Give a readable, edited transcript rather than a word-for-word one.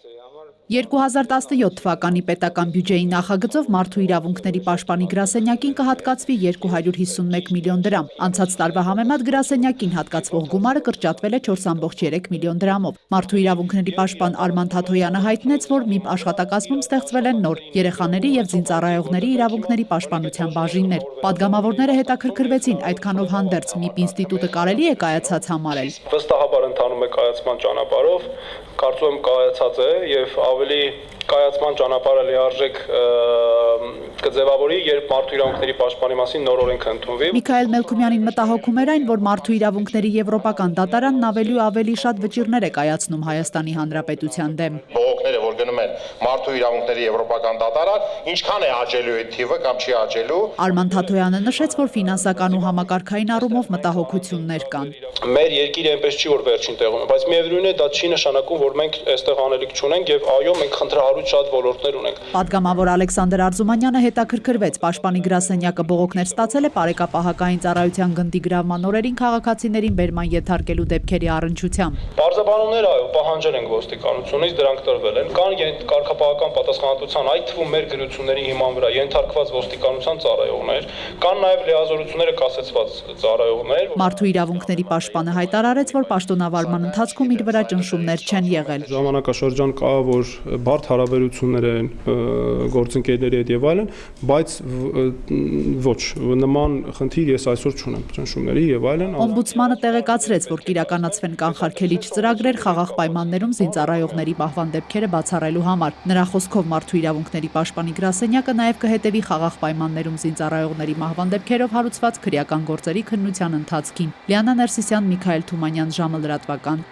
2017 թվականի պետական բյուջեի նախագծով մարդու իրավունքների պաշտպանի գրասենյակին կհատկացվի 251 միլիոն դրամ։ Անցած տարվա համեմատ գրասենյակին հատկացվող գումարը կրճատվել է 4,3 միլիոն դրամով։ Մարդու իրավունքների պաշտպան Արման Թաթոյանը հայտնեց, որ ՄԻՊ աշխատակազմում ստեղծվել են նոր երեխաների եւ զինծառայողների իրավունքների պաշտպանության բաժիններ։ Պատգամավորները հետաքրքրվեցին այդքանով հանդերձ ՄԻՊ ինստիտուտը կարելի է կայացած համարել։ Վստահաբար ընթանում է կայացման ճանապարհով, կարծում եմ կայացած է եւ ավելի կայացման ճանապարհը լիարժեք կձևավորի, երբ մարդու իրավունքների պաշտպանի մասին նոր օրենք ընդունվի։ Միքայել Մելքումյանին մտահոգում էր այն, որ մարդու իրավունքների եվրոպական դատարանն ավելի ու ավելի շատ վճիռներ է կայացնում Հայաստանի Հանրապետության դեմ։ Բողոքները, որ գնում են մարդու իրավունքների եվրոպական դատարան, ինչքան է աճելու այդ թիվը կամ չի աճելու։ Արման Թաթոյանը նշեց, որ ֆինանսական ու համակարգային առումով մտահոգություններ կան։ Մեր երկիրը այնպես չի, որ վերջին տեղում է, բայց միևնույն է դա չի նշանակում, որ մենք այստեղ անելիք չունենք եւ այո, մենք խնդրահարույց շատ ոլորտներ ունենք։ Պատգամավոր Ալեքսանդր Արզումանյանը հետաքրքրվեց, պաշտպանի գրասենյակը բողոքներ ստացել է պարեկապահական ծառայության գնդի գրավման օրերին քաղաքացիներին բերման ենթարկելու դեպքերի առնչությամբ։ Պարզաբանումներ այո, պահանջել ենք ոստիկանությունից, դրանք տրվել են։ Կան կարգապահական պատասխանատվության, այդ թվում մեր գրությունների հիման վրա ենթարկված ոստիկանության ծառայողներ, կան նաեւ լիազորությունները կասեցված ծառայողներ։ Մարդու իրավունքների պաշտպանը հայտարարեց, որ պաշտոնավարման ընթացքում իր վրա ճնշումներ չեն եղել։ Ժամանակաշրջան կա, որ բարդ հարաբերություններ են գործընկերների հետ եւ այլն, բայց ոչ, նման խնդիր ես այսօր չունեմ, ճնշումների եւ այլն։ Օմբուդսմանը տեղեկացրեց, որ կիրականացվեն կանխարգելիչ ծրագրեր խաղաղ պայմաններում զինծառայողների մահվան դեպքերը բացառելու համար։ Նրա խոսքով մարդու իրավունքների պաշտպանի գրասենյակը նաեւ կհետևի խաղաղ պայմաններում զինծառայողների մահվան դեպքերով հարուցված քրեական գործերի քննության ընթացքին։ Լիանա Ներսիսյան, Միքայել Թումանյան, ժամը լրատվական։